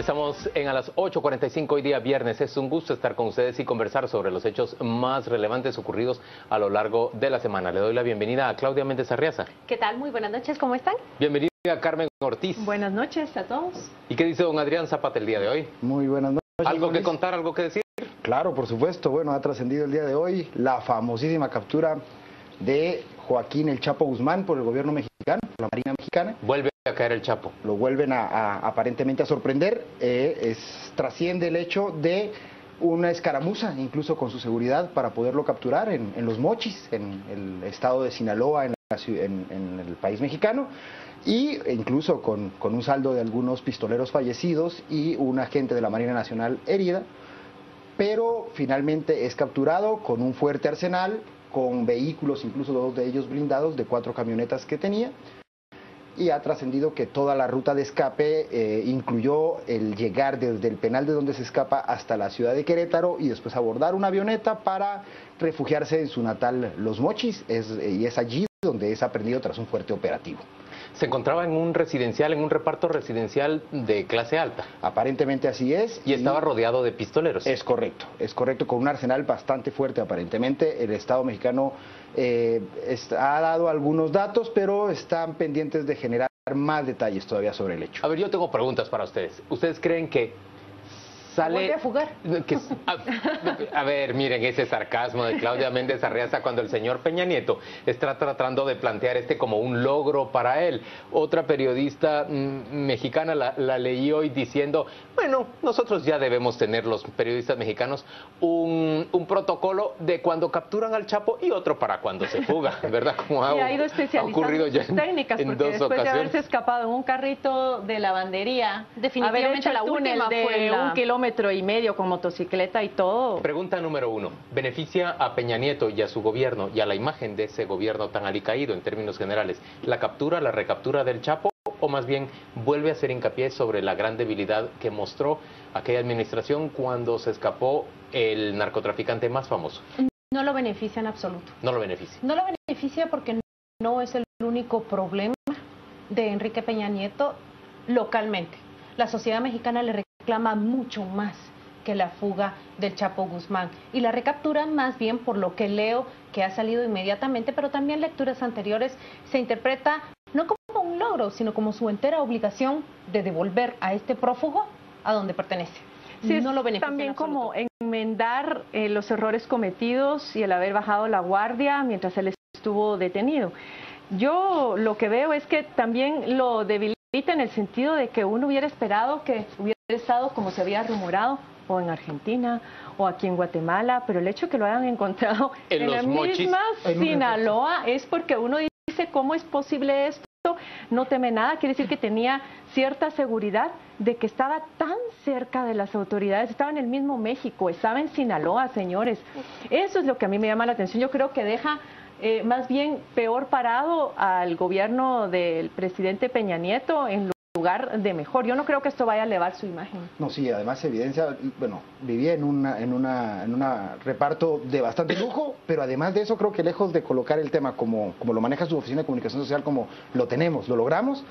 Estamos en a las 8:45 hoy día viernes. Es un gusto estar con ustedes y conversar sobre los hechos más relevantes ocurridos a lo largo de la semana. Le doy la bienvenida a Claudia Méndez Arriaza. ¿Qué tal? Muy buenas noches, ¿cómo están? Bienvenida a Carmen Ortiz. Buenas noches a todos. ¿Y qué dice don Adrián Zapata el día de hoy? Muy buenas noches. ¿Algo Luis. que contar, algo que decir? Claro, por supuesto. Bueno, ha trascendido el día de hoy la famosísima captura de Joaquín El Chapo Guzmán por el gobierno mexicano, por la Marina Mexicana. Vuelve a caer el Chapo. Lo vuelven aparentemente a sorprender. Trasciende el hecho de una escaramuza, incluso con su seguridad, para poderlo capturar en Los Mochis, en el estado de Sinaloa, en el país mexicano, y incluso con un saldo de algunos pistoleros fallecidos y un agente de la Marina Nacional herida, pero finalmente es capturado con un fuerte arsenal, con vehículos, incluso 2 de ellos blindados, de 4 camionetas que tenía, y ha trascendido que toda la ruta de escape incluyó el llegar desde el penal de donde se escapa hasta la ciudad de Querétaro y después abordar una avioneta para refugiarse en su natal Los Mochis, y es allí donde es aprendido tras un fuerte operativo. Se encontraba en un residencial, en un reparto residencial de clase alta. Aparentemente así es. Y estaba rodeado de pistoleros. Es correcto, con un arsenal bastante fuerte aparentemente. El Estado mexicano ha dado algunos datos, pero están pendientes de generar más detalles todavía sobre el hecho. A ver, yo tengo preguntas para ustedes. ¿Ustedes creen que sale... ¿Vuelve a fugar? A ver, miren ese sarcasmo de Claudia Méndez Arriaza cuando el señor Peña Nieto está tratando de plantear como un logro para él. Otra periodista mexicana la leí hoy diciendo, bueno, nosotros ya debemos tener, los periodistas mexicanos, un protocolo de cuando capturan al Chapo y otro para cuando se fuga, ¿verdad? Como ha ido ocurrido ya técnicas, en porque 2 después ocasiones. de haberse escapado en un carrito de lavandería, Definitivamente la última fue 1,5 kilómetros con motocicleta y todo. Pregunta número 1. ¿Beneficia a Peña Nieto y a su gobierno y a la imagen de ese gobierno tan alicaído en términos generales la captura, la recaptura del Chapo, o más bien vuelve a hacer hincapié sobre la gran debilidad que mostró aquella administración cuando se escapó el narcotraficante más famoso? No lo beneficia en absoluto. No lo beneficia. No lo beneficia porque no es el único problema de Enrique Peña Nieto localmente. La sociedad mexicana le reclama mucho más que la fuga del Chapo Guzmán y la recaptura, más bien por lo que leo que ha salido inmediatamente, pero también lecturas anteriores, se interpreta no como un logro, sino como su entera obligación de devolver a este prófugo a donde pertenece. Sí, no lo beneficia también como enmendar los errores cometidos y el haber bajado la guardia mientras él estuvo detenido. Yo lo que veo es que también lo debilita en el sentido de que uno hubiera esperado que hubiera estado como se había rumorado, o en Argentina, o aquí en Guatemala, pero el hecho de que lo hayan encontrado en la misma Sinaloa es porque uno dice, ¿cómo es posible esto? No teme nada, quiere decir que tenía cierta seguridad de que estaba tan cerca de las autoridades, estaba en el mismo México, estaba en Sinaloa, señores. Eso es lo que a mí me llama la atención. Yo creo que deja más bien peor parado al gobierno del presidente Peña Nieto en lugar de mejor. Yo no creo que esto vaya a elevar su imagen. No, sí, además evidencia, bueno, vivía en un reparto de bastante lujo, pero además de eso creo que lejos de colocar el tema como lo maneja su oficina de comunicación social, como lo tenemos, lo logramos,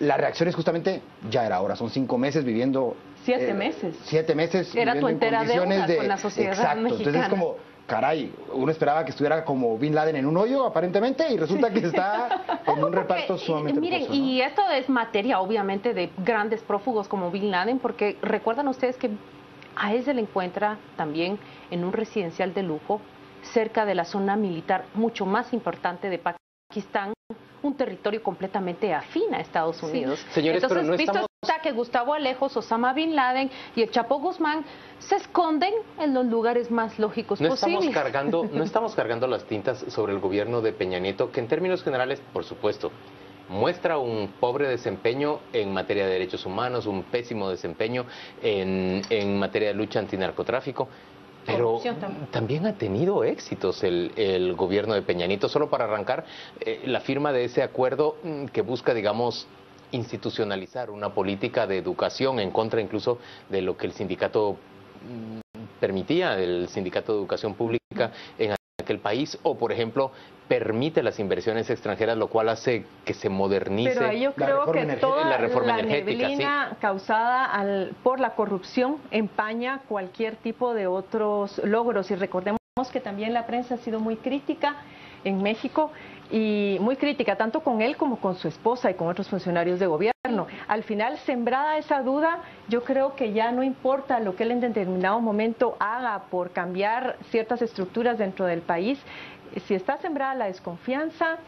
la reacción es justamente, ya era hora, son 5 meses viviendo... 7 meses. 7 meses era tu entera deuda con la sociedad exacto, mexicana. Entonces es como... Caray, uno esperaba que estuviera como Bin Laden en un hoyo, aparentemente, y resulta que está en un reparto sumamente miren, lujoso, ¿no? y esto es materia, obviamente, de grandes prófugos como Bin Laden, porque recuerdan ustedes que a él se le encuentra también en un residencial de lujo, cerca de la zona militar mucho más importante de Pakistán, un territorio completamente afín a Estados Unidos. Sí. Señores, entonces, pero no visto estamos... está que Gustavo Alejos, Osama Bin Laden y el Chapo Guzmán se esconden en los lugares más lógicos posibles. No estamos cargando las tintas sobre el gobierno de Peña Nieto, que en términos generales, por supuesto, muestra un pobre desempeño en materia de derechos humanos, un pésimo desempeño en materia de lucha antinarcotráfico. Pero también ha tenido éxitos el gobierno de Peña Nieto. Solo para arrancar, la firma de ese acuerdo que busca, digamos, institucionalizar una política de educación en contra incluso de lo que el sindicato permitía, el Sindicato de Educación Pública en aquel país, o por ejemplo permite las inversiones extranjeras, lo cual hace que se modernice. Pero ahí yo creo que toda la reforma la energética, neblina causada por la corrupción empaña cualquier tipo de otros logros. Y recordemos que también la prensa ha sido muy crítica en México, y muy crítica tanto con él como con su esposa y con otros funcionarios de gobierno. Al final, sembrada esa duda, yo creo que ya no importa lo que él en determinado momento haga por cambiar ciertas estructuras dentro del país. Si está sembrada la desconfianza,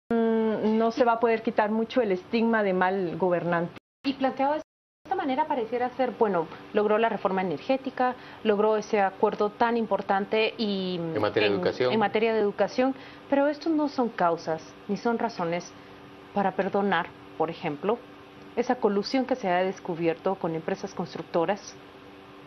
no se va a poder quitar mucho el estigma de mal gobernante. Y planteado de esta manera pareciera ser, bueno, logró la reforma energética, logró ese acuerdo tan importante y en materia de educación, pero estos no son causas ni son razones para perdonar, por ejemplo, esa colusión que se ha descubierto con empresas constructoras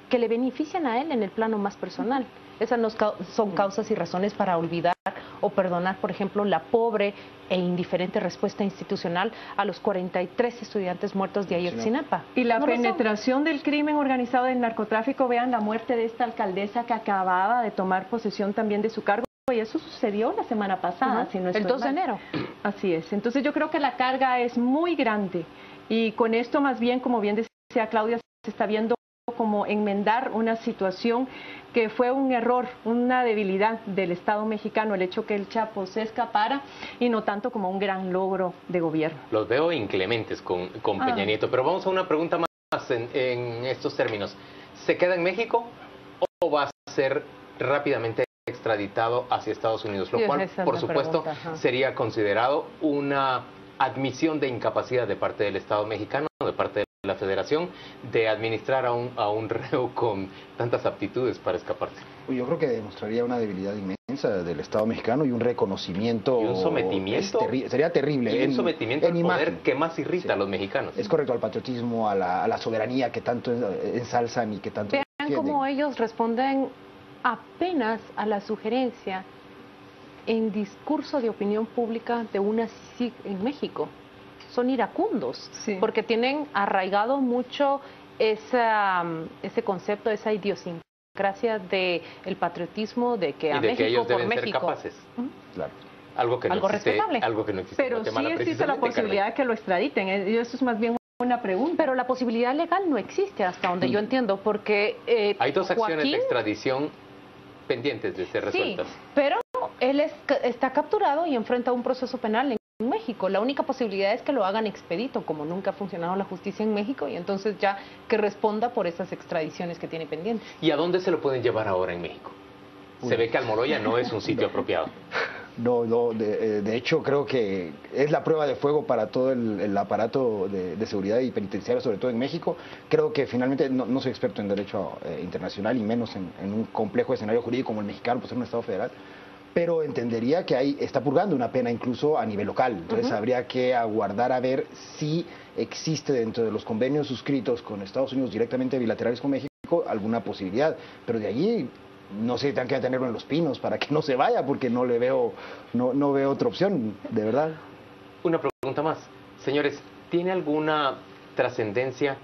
que le benefician a él en el plano más personal. Esas no son causas y razones para olvidar o perdonar, por ejemplo, la pobre e indiferente respuesta institucional a los 43 estudiantes muertos de Ayotzinapa. Y la penetración del crimen organizado del narcotráfico, vean la muerte de esta alcaldesa que acababa de tomar posesión también de su cargo, y eso sucedió la semana pasada, si no estoy el 2 de mal. enero. Así es. Entonces yo creo que la carga es muy grande, y con esto más bien, como bien decía Claudia, se está viendo como enmendar una situación que fue un error, una debilidad del Estado mexicano, el hecho que el Chapo se escapara, y no tanto como un gran logro de gobierno. Los veo inclementes con Peña Nieto, pero vamos a una pregunta más en estos términos. ¿Se queda en México o va a ser rápidamente extraditado hacia Estados Unidos? Lo cual, por supuesto, sería considerado una admisión de incapacidad de parte del Estado mexicano, de parte de la Federación, de administrar a un reo con tantas aptitudes para escaparse. Yo creo que demostraría una debilidad inmensa del Estado mexicano y un reconocimiento. Y un sometimiento. Sería terrible. Y un sometimiento al poder imagen que más irrita a los mexicanos. Es correcto, al patriotismo, a la soberanía que tanto ensalzan y que tanto Vean defienden. cómo ellos responden apenas a la sugerencia en discurso de opinión pública de una CICIG en México. Son iracundos, porque tienen arraigado mucho ese concepto, esa idiosincrasia del patriotismo, de que a México que ellos por deben México. ser capaces. Claro. Algo que no existe, respetable. algo que no existe. Pero sí existe la posibilidad de que lo extraditen, y eso es más bien una pregunta. Pero la posibilidad legal no existe hasta donde yo entiendo, porque hay dos acciones Joaquín, de extradición pendientes de ser resueltas. Sí, pero él está capturado y enfrenta un proceso penal en México. La única posibilidad es que lo hagan expedito, como nunca ha funcionado la justicia en México, y entonces ya que responda por esas extradiciones que tiene pendientes. ¿Y a dónde se lo pueden llevar ahora en México? Se ve que Almoloya no es un sitio apropiado. No, de hecho creo que es la prueba de fuego para todo el aparato de seguridad y penitenciario, sobre todo en México. Creo que finalmente, no soy experto en derecho internacional y menos en un complejo escenario jurídico como el mexicano, por ser un Estado federal, pero entendería que ahí está purgando una pena incluso a nivel local. Entonces habría que aguardar a ver si existe dentro de los convenios suscritos con Estados Unidos directamente bilaterales con México alguna posibilidad, pero de allí no sé, tengan que tenerlo en Los Pinos para que no se vaya, porque no veo otra opción, de verdad. Una pregunta más. Señores, ¿tiene alguna trascendencia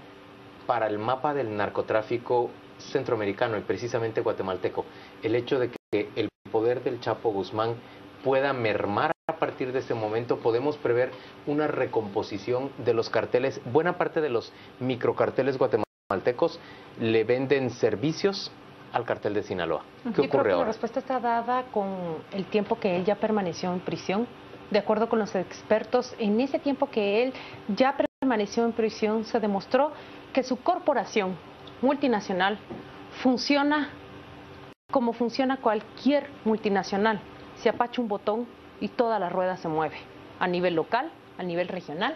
para el mapa del narcotráfico centroamericano y precisamente guatemalteco el hecho de que el poder del Chapo Guzmán pueda mermar a partir de ese momento? ¿Podemos prever una recomposición de los carteles? Buena parte de los microcarteles guatemaltecos le venden servicios al cartel de Sinaloa. ¿Qué ocurre ahora? La respuesta está dada con el tiempo que él ya permaneció en prisión. De acuerdo con los expertos, en ese tiempo que él ya permaneció en prisión, se demostró que su corporación multinacional funciona como funciona cualquier multinacional. Se apacha un botón y toda la rueda se mueve, a nivel local, a nivel regional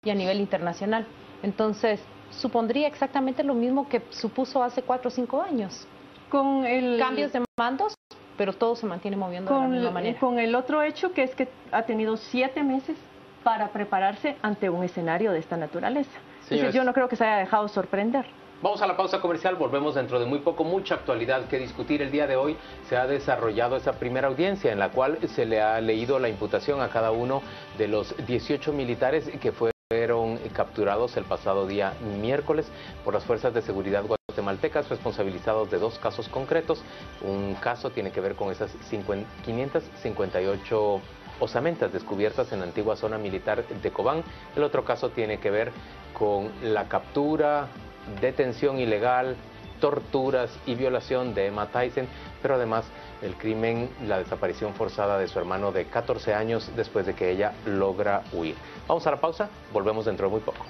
y a nivel internacional. Entonces, supondría exactamente lo mismo que supuso hace 4 o 5 años. Con cambios de mandos, pero todo se mantiene moviendo de la misma manera. Con el otro hecho, que es que ha tenido 7 meses para prepararse ante un escenario de esta naturaleza. Entonces, yo no creo que se haya dejado sorprender. Vamos a la pausa comercial, volvemos dentro de muy poco. Mucha actualidad que discutir. El día de hoy se ha desarrollado esa primera audiencia en la cual se le ha leído la imputación a cada uno de los 18 militares que fueron capturados el pasado día miércoles por las fuerzas de seguridad guatemaltecas guatemaltecas responsabilizados de 2 casos concretos. Un caso tiene que ver con esas 558 osamentas descubiertas en la antigua zona militar de Cobán. El otro caso tiene que ver con la captura, detención ilegal, torturas y violación de Emma Tyson, pero además el crimen, la desaparición forzada de su hermano de 14 años después de que ella logra huir. Vamos a la pausa, volvemos dentro de muy poco.